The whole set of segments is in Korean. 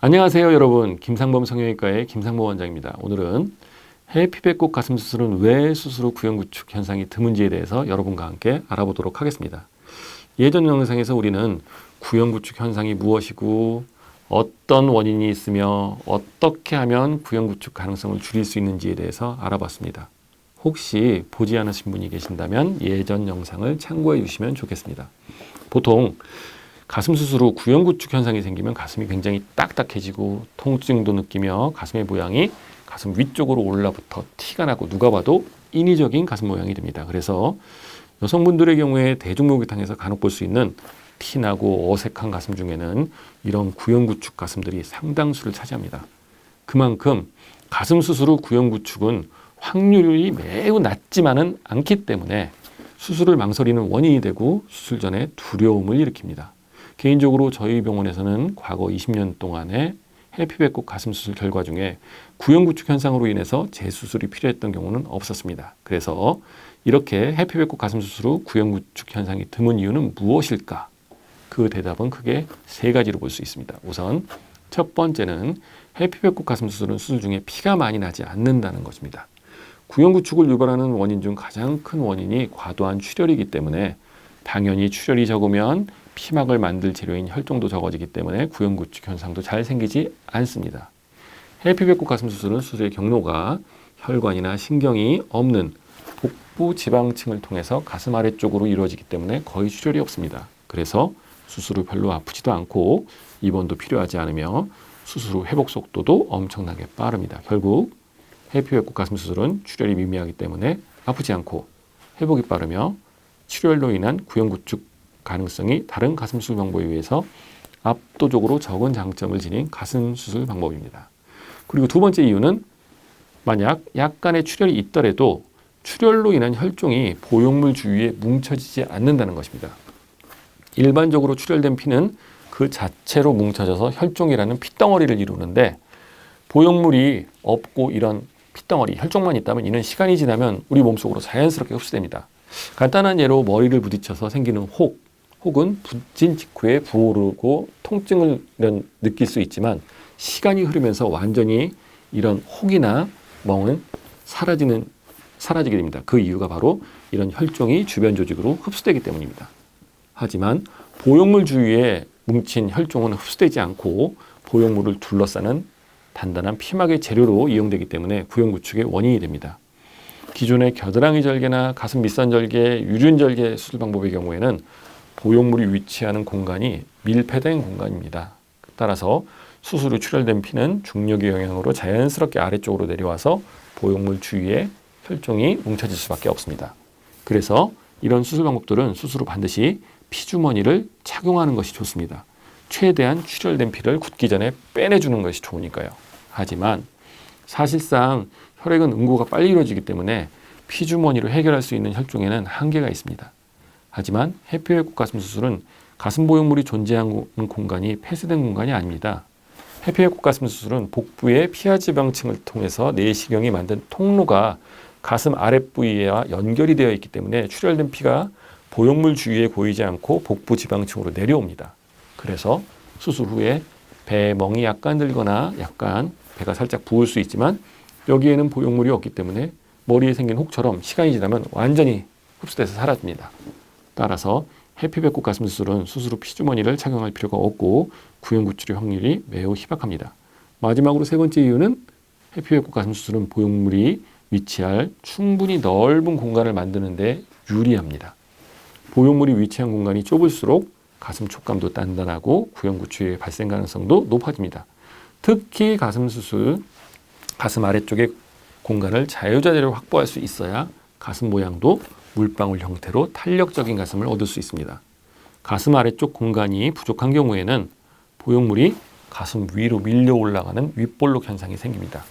안녕하세요 여러분, 김상범 성형외과의 김상범 원장입니다. 오늘은 해피배꼽 가슴 수술은 왜 수술 후 구형구축 현상이 드문지에 대해서 여러분과 함께 알아보도록 하겠습니다. 예전 영상에서 우리는 구형구축 현상이 무엇이고 어떤 원인이 있으며 어떻게 하면 구형구축 가능성을 줄일 수 있는지에 대해서 알아봤습니다. 혹시 보지 않으신 분이 계신다면 예전 영상을 참고해 주시면 좋겠습니다. 보통 가슴 수술 후 구형구축 현상이 생기면 가슴이 굉장히 딱딱해지고 통증도 느끼며 가슴의 모양이 가슴 위쪽으로 올라붙어 티가 나고 누가 봐도 인위적인 가슴 모양이 됩니다. 그래서 여성분들의 경우에 대중목욕탕에서 간혹 볼 수 있는 티나고 어색한 가슴 중에는 이런 구형구축 가슴들이 상당수를 차지합니다. 그만큼 가슴 수술 후 구형구축은 확률이 매우 낮지만은 않기 때문에 수술을 망설이는 원인이 되고 수술 전에 두려움을 일으킵니다. 개인적으로 저희 병원에서는 과거 20년 동안의 해피배꼽 가슴 수술 결과 중에 구형구축 현상으로 인해서 재수술이 필요했던 경우는 없었습니다. 그래서 이렇게 해피배꼽 가슴 수술 후 구형구축 현상이 드문 이유는 무엇일까? 그 대답은 크게 세 가지로 볼 수 있습니다. 우선 첫 번째는 해피배꼽 가슴 수술은 수술 중에 피가 많이 나지 않는다는 것입니다. 구형구축을 유발하는 원인 중 가장 큰 원인이 과도한 출혈이기 때문에 당연히 출혈이 적으면 피막을 만들 재료인 혈종도 적어지기 때문에 구형구축 현상도 잘 생기지 않습니다. 해피배꼽 가슴 수술은 수술의 경로가 혈관이나 신경이 없는 복부 지방층을 통해서 가슴 아래쪽으로 이루어지기 때문에 거의 출혈이 없습니다. 그래서 수술 후 별로 아프지도 않고 입원도 필요하지 않으며 수술 후 회복 속도도 엄청나게 빠릅니다. 결국 해피배꼽 가슴 수술은 출혈이 미미하기 때문에 아프지 않고 회복이 빠르며 출혈로 인한 구형구축 가능성이 다른 가슴 수술 방법에 비해서 압도적으로 적은 장점을 지닌 가슴 수술 방법입니다. 그리고 두 번째 이유는 만약 약간의 출혈이 있더라도 출혈로 인한 혈종이 보형물 주위에 뭉쳐지지 않는다는 것입니다. 일반적으로 출혈된 피는 그 자체로 뭉쳐져서 혈종이라는 핏덩어리를 이루는데 보형물이 없고 이런 핏덩어리, 혈종만 있다면 이는 시간이 지나면 우리 몸속으로 자연스럽게 흡수됩니다. 간단한 예로 머리를 부딪혀서 생기는 혹은 부진 직후에 부어오르고 통증을 느낄 수 있지만 시간이 흐르면서 완전히 이런 혹이나 멍은 사라지게 됩니다. 그 이유가 바로 이런 혈종이 주변 조직으로 흡수되기 때문입니다. 하지만 보형물 주위에 뭉친 혈종은 흡수되지 않고 보형물을 둘러싸는 단단한 피막의 재료로 이용되기 때문에 구형구축의 원인이 됩니다. 기존의 겨드랑이 절개나 가슴 밑선 절개, 유륜 절개 수술 방법의 경우에는 보형물이 위치하는 공간이 밀폐된 공간입니다. 따라서 수술 후 출혈된 피는 중력의 영향으로 자연스럽게 아래쪽으로 내려와서 보형물 주위에 혈종이 뭉쳐질 수밖에 없습니다. 그래서 이런 수술 방법들은 수술 후 반드시 피주머니를 착용하는 것이 좋습니다. 최대한 출혈된 피를 굳기 전에 빼내주는 것이 좋으니까요. 하지만 사실상 혈액은 응고가 빨리 이루어지기 때문에 피주머니로 해결할 수 있는 혈종에는 한계가 있습니다. 하지만 해피배꼽 가슴 수술은 가슴 보형물이 존재하는 공간이 폐쇄된 공간이 아닙니다. 해피배꼽 가슴 수술은 복부의 피하지방층을 통해서 내시경이 만든 통로가 가슴 아랫부위와 연결이 되어 있기 때문에 출혈된 피가 보형물 주위에 고이지 않고 복부 지방층으로 내려옵니다. 그래서 수술 후에 배에 멍이 약간 들거나 약간 배가 살짝 부을 수 있지만 여기에는 보형물이 없기 때문에 머리에 생긴 혹처럼 시간이 지나면 완전히 흡수돼서 사라집니다. 따라서 해피배꼽 가슴 수술은 수술 후 피주머니를 착용할 필요가 없고 구형구축의 확률이 매우 희박합니다. 마지막으로 세 번째 이유는 해피배꼽 가슴 수술은 보형물이 위치할 충분히 넓은 공간을 만드는 데 유리합니다. 보형물이 위치한 공간이 좁을수록 가슴 촉감도 단단하고 구형구축의 발생 가능성도 높아집니다. 특히 가슴 수술, 가슴 아래쪽의 공간을 자유자재로 확보할 수 있어야 가슴 모양도 물방울 형태로 탄력적인 가슴을 얻을 수 있습니다. 가슴 아래쪽 공간이 부족한 경우에는 보형물이 가슴 위로 밀려 올라가는 윗볼록 현상이 생깁니다.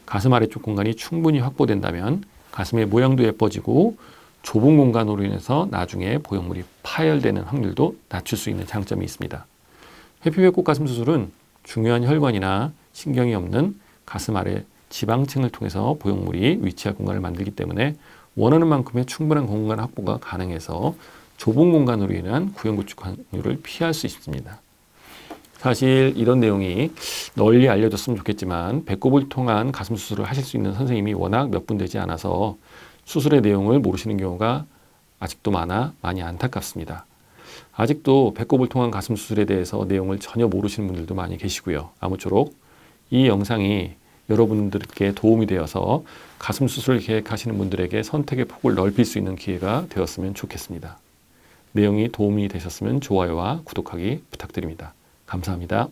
가슴 아래쪽 공간이 충분히 확보된다면 가슴의 모양도 예뻐지고 좁은 공간으로 인해서 나중에 보형물이 파열되는 확률도 낮출 수 있는 장점이 있습니다. 해피배꼽 가슴 수술은 중요한 혈관이나 신경이 없는 가슴 아래 지방층을 통해서 보형물이 위치할 공간을 만들기 때문에 원하는 만큼의 충분한 공간 확보가 가능해서 좁은 공간으로 인한 구형구축 확률을 피할 수 있습니다. 사실 이런 내용이 널리 알려졌으면 좋겠지만 배꼽을 통한 가슴 수술을 하실 수 있는 선생님이 워낙 몇 분 되지 않아서 수술의 내용을 모르시는 경우가 아직도 많이 안타깝습니다. 아직도 배꼽을 통한 가슴 수술에 대해서 내용을 전혀 모르시는 분들도 많이 계시고요. 아무쪼록 이 영상이 여러분들께 도움이 되어서 가슴 수술 계획하시는 분들에게 선택의 폭을 넓힐 수 있는 기회가 되었으면 좋겠습니다. 내용이 도움이 되셨으면 좋아요와 구독하기 부탁드립니다. 감사합니다.